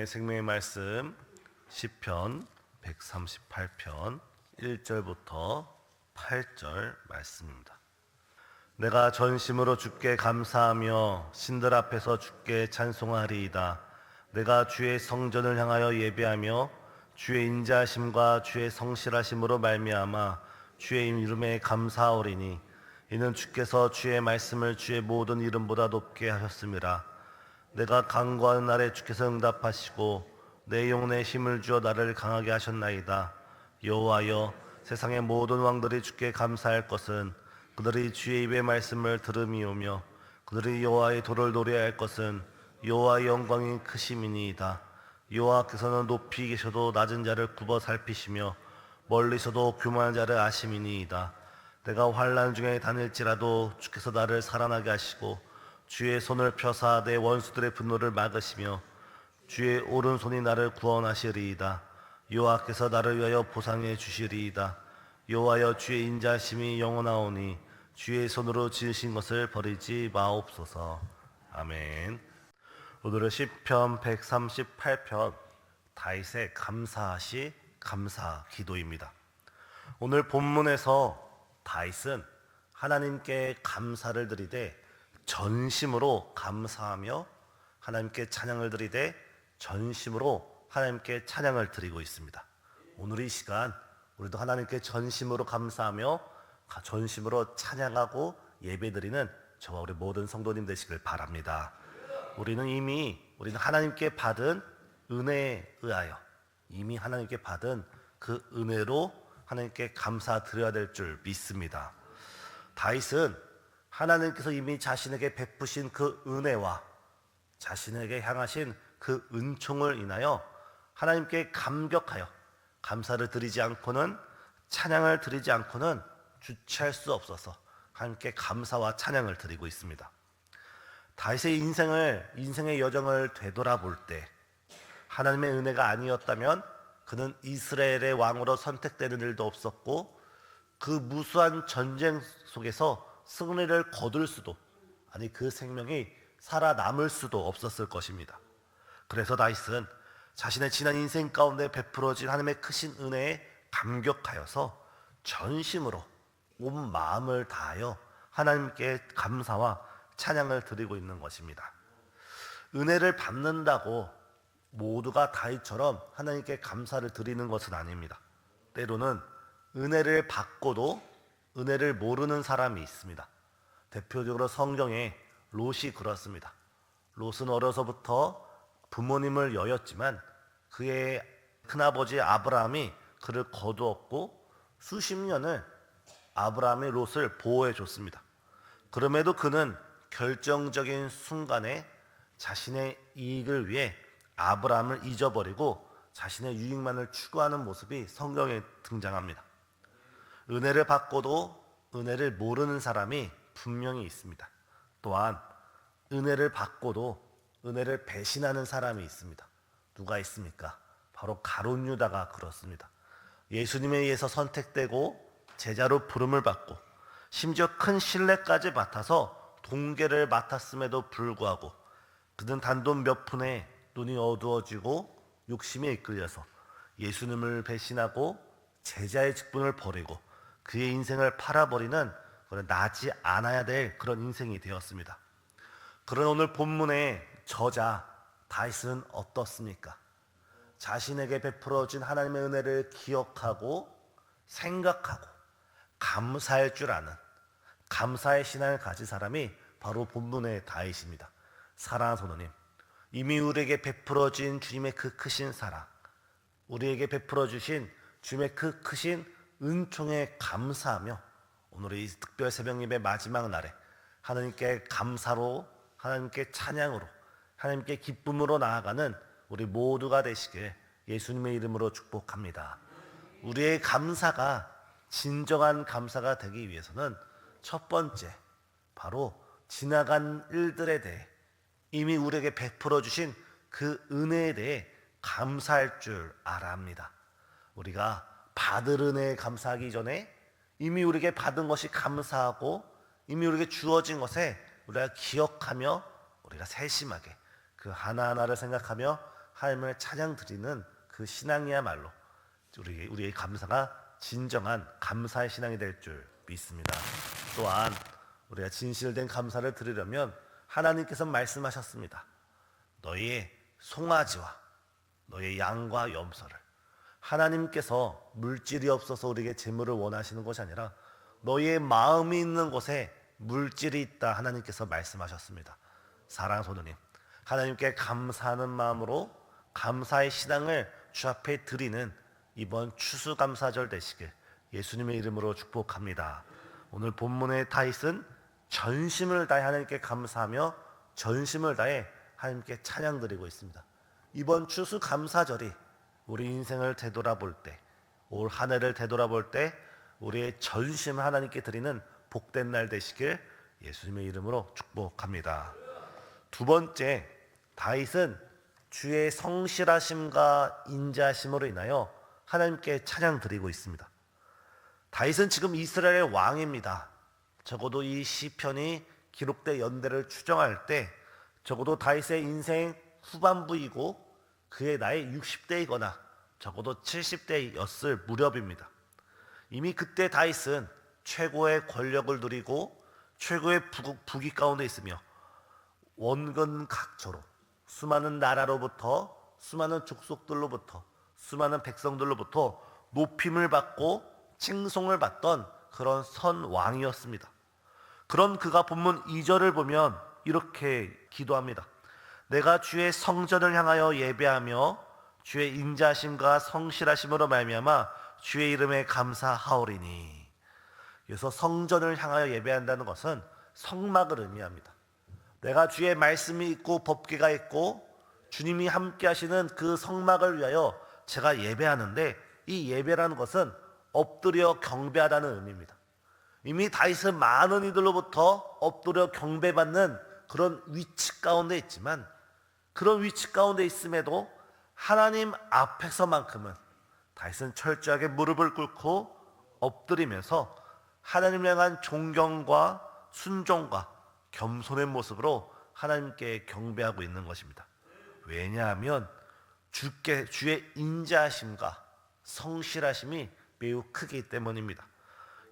오늘 생명의 말씀 시편 138편 1절부터 8절 말씀입니다. 내가 전심으로 주께 감사하며 신들 앞에서 주께 찬송하리이다. 내가 주의 성전을 향하여 예배하며 주의 인자하심과 주의 성실하심으로 말미암아 주의 이름에 감사하오리니 이는 주께서 주의 말씀을 주의 모든 이름보다 높게 하셨음이라. 내가 간구하는 날에 주께서 응답하시고 내 영혼에 힘을 주어 나를 강하게 하셨나이다. 여호와여, 세상의 모든 왕들이 주께 감사할 것은 그들이 주의 입의 말씀을 들음이오며 그들이 여호와의 도를 노래할 것은 여호와의 영광이 크심이니이다. 여호와께서는 높이 계셔도 낮은 자를 굽어 살피시며 멀리서도 교만한 자를 아심이니이다. 내가 환난 중에 다닐지라도 주께서 나를 살아나게 하시고 주의 손을 펴사 내 원수들의 분노를 막으시며 주의 오른손이 나를 구원하시리이다. 여호와께서 나를 위하여 보상해 주시리이다. 여호와여, 주의 인자심이 영원하오니 주의 손으로 지으신 것을 버리지 마옵소서. 아멘. 오늘은 시편 138편 다윗의 감사시 감사 기도입니다. 오늘 본문에서 다윗은 하나님께 감사를 드리되 전심으로 감사하며 하나님께 찬양을 드리되 전심으로 하나님께 찬양을 드리고 있습니다. 오늘 이 시간 우리도 하나님께 전심으로 감사하며 전심으로 찬양하고 예배드리는 저와 우리 모든 성도님 되시길 바랍니다. 우리는 하나님께 받은 은혜에 의하여 이미 하나님께 받은 그 은혜로 하나님께 감사드려야 될 줄 믿습니다. 다윗은 하나님께서 이미 자신에게 베푸신 그 은혜와 자신에게 향하신 그 은총을 인하여 하나님께 감격하여 감사를 드리지 않고는, 찬양을 드리지 않고는 주체할 수 없어서 하나님께 감사와 찬양을 드리고 있습니다. 다윗의 인생의 여정을 되돌아볼 때 하나님의 은혜가 아니었다면 그는 이스라엘의 왕으로 선택되는 일도 없었고 그 무수한 전쟁 속에서 승리를 거둘 수도, 아니 그 생명이 살아남을 수도 없었을 것입니다. 그래서 다윗은 자신의 지난 인생 가운데 베풀어진 하나님의 크신 은혜에 감격하여서 전심으로 온 마음을 다하여 하나님께 감사와 찬양을 드리고 있는 것입니다. 은혜를 받는다고 모두가 다윗처럼 하나님께 감사를 드리는 것은 아닙니다. 때로는 은혜를 받고도 은혜를 모르는 사람이 있습니다. 대표적으로 성경에 롯이 그렇습니다. 롯은 어려서부터 부모님을 여였지만 그의 큰아버지 아브라함이 그를 거두었고 수십 년을 아브라함이 롯을 보호해 줬습니다. 그럼에도 그는 결정적인 순간에 자신의 이익을 위해 아브라함을 잊어버리고 자신의 유익만을 추구하는 모습이 성경에 등장합니다. 은혜를 받고도 은혜를 모르는 사람이 분명히 있습니다. 또한 은혜를 받고도 은혜를 배신하는 사람이 있습니다. 누가 있습니까? 바로 가룟 유다가 그렇습니다. 예수님에 의해서 선택되고 제자로 부름을 받고 심지어 큰 신뢰까지 맡아서 동계를 맡았음에도 불구하고 그는 단돈 몇 푼에 눈이 어두워지고 욕심에 이끌려서 예수님을 배신하고 제자의 직분을 버리고 그의 인생을 팔아버리는 나지 않아야 될 그런 인생이 되었습니다. 그런 오늘 본문의 저자 다윗은 어떻습니까? 자신에게 베풀어진 하나님의 은혜를 기억하고 생각하고 감사할 줄 아는 감사의 신앙을 가진 사람이 바로 본문의 다윗입니다. 사랑하는 성도님, 이미 우리에게 베풀어진 주님의 그 크신 사랑, 우리에게 베풀어 주신 주님의 그 크신 은총에 감사하며 오늘 이 특별 새벽 예배 마지막 날에 하나님께 감사로, 하나님께 찬양으로, 하나님께 기쁨으로 나아가는 우리 모두가 되시길 예수님의 이름으로 축복합니다. 우리의 감사가 진정한 감사가 되기 위해서는 첫 번째, 바로 지나간 일들에 대해 이미 우리에게 베풀어 주신 그 은혜에 대해 감사할 줄 알아야 합니다. 우리가 받을 은혜에 감사하기 전에 이미 우리에게 받은 것이 감사하고 이미 우리에게 주어진 것에 우리가 기억하며 우리가 세심하게 그 하나하나를 생각하며 하나님을 찬양 드리는 그 신앙이야말로 우리의 감사가 진정한 감사의 신앙이 될 줄 믿습니다. 또한 우리가 진실된 감사를 드리려면 하나님께서 말씀하셨습니다. 너희의 송아지와 너희의 양과 염소를, 하나님께서 물질이 없어서 우리에게 재물을 원하시는 것이 아니라 너희의 마음이 있는 곳에 물질이 있다, 하나님께서 말씀하셨습니다. 사랑하는 성도님, 하나님께 감사하는 마음으로 감사의 신앙을 주 앞에 드리는 이번 추수감사절 되시길 예수님의 이름으로 축복합니다. 오늘 본문의 다윗은 전심을 다해 하나님께 감사하며 전심을 다해 하나님께 찬양 드리고 있습니다. 이번 추수감사절이 우리 인생을 되돌아볼 때, 올 한 해를 되돌아볼 때 우리의 전심을 하나님께 드리는 복된 날 되시길 예수님의 이름으로 축복합니다. 두 번째, 다윗은 주의 성실하심과 인자하심으로 인하여 하나님께 찬양 드리고 있습니다. 다윗은 지금 이스라엘의 왕입니다. 적어도 이 시편이 기록된 연대를 추정할 때 적어도 다윗의 인생 후반부이고 그의 나이 60대이거나 적어도 70대였을 무렵입니다. 이미 그때 다윗은 최고의 권력을 누리고 최고의 부귀 가운데 있으며 원근 각처로 수많은 나라로부터, 수많은 족속들로부터, 수많은 백성들로부터 높임을 받고 칭송을 받던 그런 선 왕이었습니다. 그런 그가 본문 2절을 보면 이렇게 기도합니다. 내가 주의 성전을 향하여 예배하며 주의 인자심과 성실하심으로 말미암아 주의 이름에 감사하오리니. 그래서 성전을 향하여 예배한다는 것은 성막을 의미합니다. 내가 주의 말씀이 있고 법궤가 있고 주님이 함께 하시는 그 성막을 위하여 제가 예배하는데, 이 예배라는 것은 엎드려 경배하다는 의미입니다. 이미 다윗은 많은 이들로부터 엎드려 경배받는 그런 위치 가운데 있지만, 그런 위치 가운데 있음에도 하나님 앞에서만큼은 다윗은 철저하게 무릎을 꿇고 엎드리면서 하나님을 향한 존경과 순종과 겸손의 모습으로 하나님께 경배하고 있는 것입니다. 왜냐하면 주의 인자하심과 성실하심이 매우 크기 때문입니다.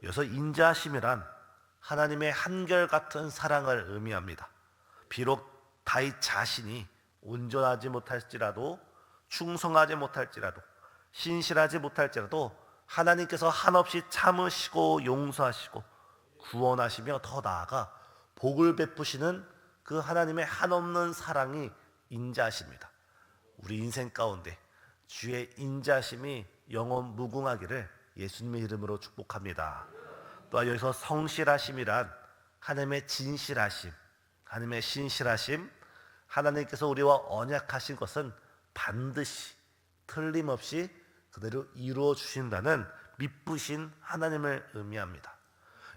여기서 인자하심이란 하나님의 한결같은 사랑을 의미합니다. 비록 다윗 자신이 온전하지 못할지라도, 충성하지 못할지라도, 신실하지 못할지라도 하나님께서 한없이 참으시고 용서하시고 구원하시며 더 나아가 복을 베푸시는 그 하나님의 한없는 사랑이 인자하십니다. 우리 인생 가운데 주의 인자심이 영원 무궁하기를 예수님의 이름으로 축복합니다. 또한 여기서 성실하심이란 하나님의 진실하심, 하나님의 신실하심, 하나님께서 우리와 언약하신 것은 반드시 틀림없이 그대로 이루어 주신다는 미쁘신 하나님을 의미합니다.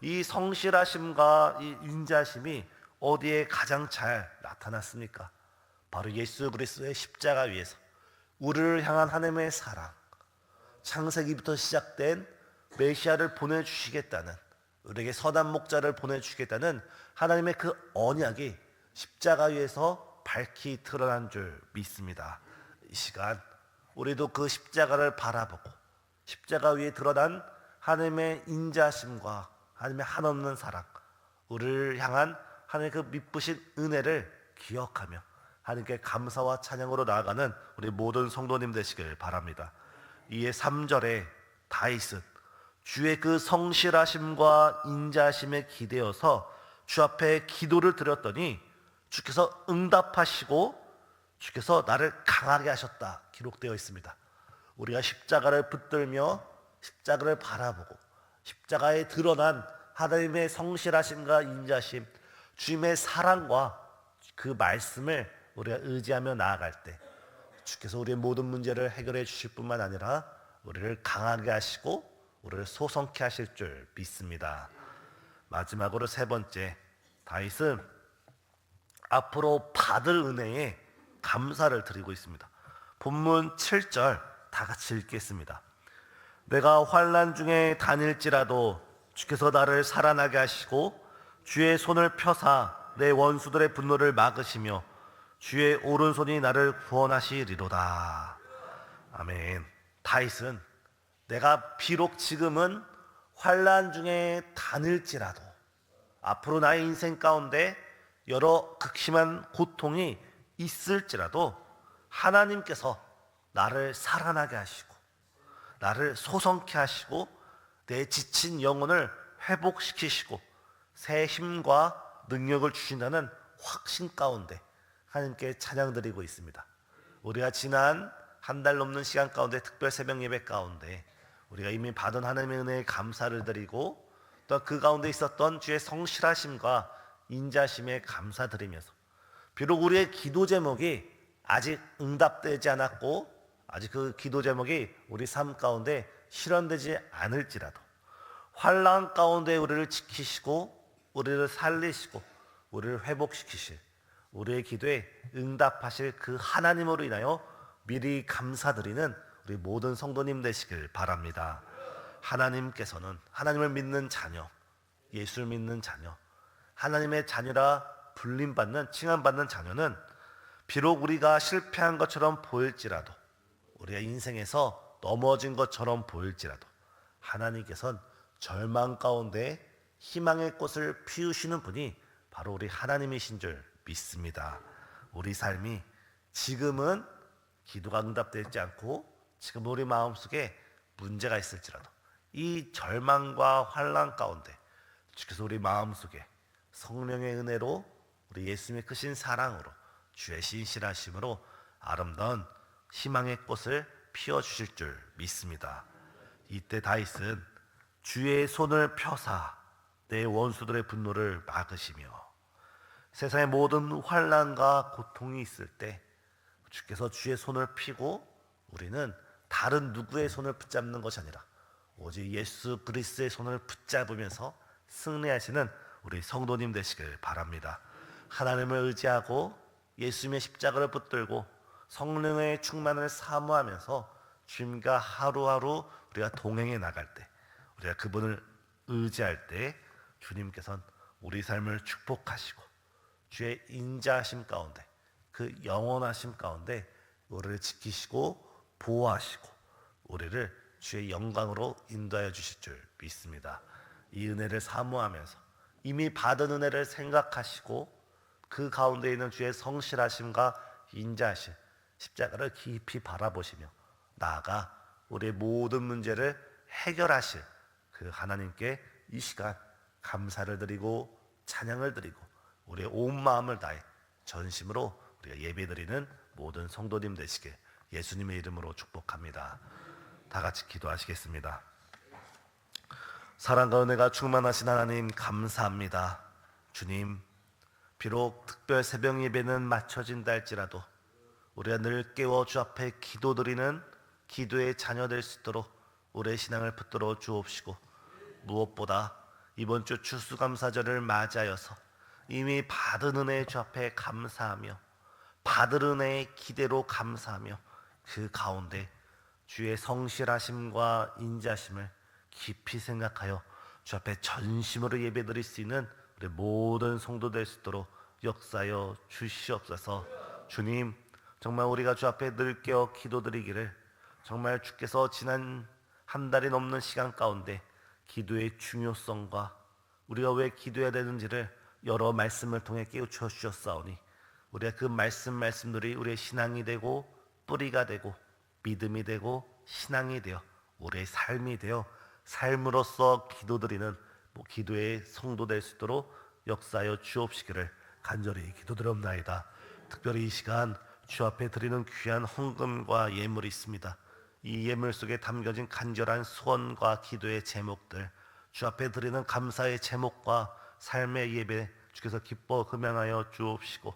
이 성실하심과 이 인자심이 어디에 가장 잘 나타났습니까? 바로 예수 그리스도의 십자가 위에서 우리를 향한 하나님의 사랑, 창세기부터 시작된 메시아를 보내주시겠다는, 우리에게 선한 목자를 보내주시겠다는 하나님의 그 언약이 십자가 위에서 밝히 드러난 줄 믿습니다. 이 시간 우리도 그 십자가를 바라보고 십자가 위에 드러난 하나님의 인자심과 하나님의 한없는 사랑, 우리를 향한 하나님의 그 미쁘신 은혜를 기억하며 하나님께 감사와 찬양으로 나아가는 우리 모든 성도님 되시길 바랍니다. 이에 3절에 다윗은 주의 그 성실하심과 인자하심에 기대어서 주 앞에 기도를 드렸더니 주께서 응답하시고 주께서 나를 강하게 하셨다 기록되어 있습니다. 우리가 십자가를 붙들며 십자가를 바라보고 십자가에 드러난 하나님의 성실하심과 인자심, 주님의 사랑과 그 말씀을 우리가 의지하며 나아갈 때 주께서 우리의 모든 문제를 해결해 주실 뿐만 아니라 우리를 강하게 하시고 우리를 소성케 하실 줄 믿습니다. 마지막으로 세 번째, 다윗은 앞으로 받을 은혜에 감사를 드리고 있습니다. 본문 7절 다 같이 읽겠습니다. 내가 환난 중에 다닐지라도 주께서 나를 살아나게 하시고 주의 손을 펴사 내 원수들의 분노를 막으시며 주의 오른손이 나를 구원하시리로다. 아멘. 다윗은 내가 비록 지금은 환난 중에 다닐지라도 앞으로 나의 인생 가운데 여러 극심한 고통이 있을지라도 하나님께서 나를 살아나게 하시고 나를 소성케 하시고 내 지친 영혼을 회복시키시고 새 힘과 능력을 주신다는 확신 가운데 하나님께 찬양드리고 있습니다. 우리가 지난 한 달 넘는 시간 가운데 특별 새벽 예배 가운데 우리가 이미 받은 하나님의 은혜에 감사를 드리고 또 그 가운데 있었던 주의 성실하심과 인자심에 감사드리면서 비록 우리의 기도 제목이 아직 응답되지 않았고 아직 그 기도 제목이 우리 삶 가운데 실현되지 않을지라도 환난 가운데 우리를 지키시고 우리를 살리시고 우리를 회복시키실 우리의 기도에 응답하실 그 하나님으로 인하여 미리 감사드리는 우리 모든 성도님 되시길 바랍니다. 하나님께서는 하나님을 믿는 자녀, 예수를 믿는 자녀, 하나님의 자녀라 불림받는 칭함받는 자녀는 비록 우리가 실패한 것처럼 보일지라도 우리가 인생에서 넘어진 것처럼 보일지라도 하나님께서는 절망 가운데 희망의 꽃을 피우시는 분이 바로 우리 하나님이신 줄 믿습니다. 우리 삶이 지금은 기도가 응답되지 않고 지금 우리 마음속에 문제가 있을지라도 이 절망과 환난 가운데 주께서 우리 마음속에 성령의 은혜로 우리 예수님의 크신 사랑으로 주의 신실하심으로 아름다운 희망의 꽃을 피워주실 줄 믿습니다. 이때 다윗은 주의 손을 펴사 내 원수들의 분노를 막으시며 세상의 모든 환난과 고통이 있을 때 주께서 주의 손을 펴고 우리는 다른 누구의 손을 붙잡는 것이 아니라 오직 예수 그리스도의 손을 붙잡으면서 승리하시는 우리 성도님 되시길 바랍니다. 하나님을 의지하고 예수님의 십자가를 붙들고 성령의 충만을 사모하면서 주님과 하루하루 우리가 동행해 나갈 때 우리가 그분을 의지할 때 주님께서는 우리 삶을 축복하시고 주의 인자하심 가운데 그 영원하심 가운데 우리를 지키시고 보호하시고 우리를 주의 영광으로 인도하여 주실 줄 믿습니다. 이 은혜를 사모하면서 이미 받은 은혜를 생각하시고 그 가운데 있는 주의 성실하심과 인자하심 십자가를 깊이 바라보시며 나아가 우리의 모든 문제를 해결하실 그 하나님께 이 시간 감사를 드리고 찬양을 드리고 우리의 온 마음을 다해 전심으로 우리가 예배드리는 모든 성도님 되시게 예수님의 이름으로 축복합니다. 다 같이 기도하시겠습니다. 사랑과 은혜가 충만하신 하나님 감사합니다. 주님, 비록 특별 새벽 예배는 마쳐진다 할지라도 우리가 늘 깨워 주 앞에 기도드리는 기도의 자녀 될 수 있도록 우리의 신앙을 붙들어 주옵시고 무엇보다 이번 주 추수감사절을 맞이하여서 이미 받은 은혜의 주 앞에 감사하며 받은 은혜의 기대로 감사하며 그 가운데 주의 성실하심과 인자심을 깊이 생각하여 주 앞에 전심으로 예배드릴 수 있는 우리 모든 성도 될 수 있도록 역사하여 주시옵소서. 주님, 정말 우리가 주 앞에 늘 깨어 기도드리기를 정말 주께서 지난 한 달이 넘는 시간 가운데 기도의 중요성과 우리가 왜 기도해야 되는지를 여러 말씀을 통해 깨우쳐 주셨사오니 우리가 그 말씀들이 우리의 신앙이 되고 뿌리가 되고 믿음이 되고 신앙이 되어 우리의 삶이 되어 삶으로서 기도드리는 기도의 성도 될 수 있도록 역사하여 주옵시기를 간절히 기도드리옵나이다. 특별히 이 시간 주 앞에 드리는 귀한 헌금과 예물이 있습니다. 이 예물 속에 담겨진 간절한 소원과 기도의 제목들, 주 앞에 드리는 감사의 제목과 삶의 예배 주께서 기뻐 흠양하여 주옵시고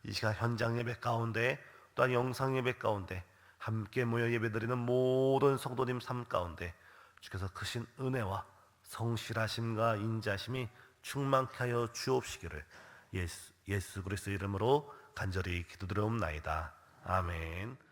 이 시간 현장 예배 가운데 또한 영상 예배 가운데 함께 모여 예배드리는 모든 성도님 삶 가운데 주께서 크신 은혜와 성실하심과 인자심이 충만케 하여 주옵시기를 예수 그리스도 이름으로 간절히 기도드리옵나이다. 아멘.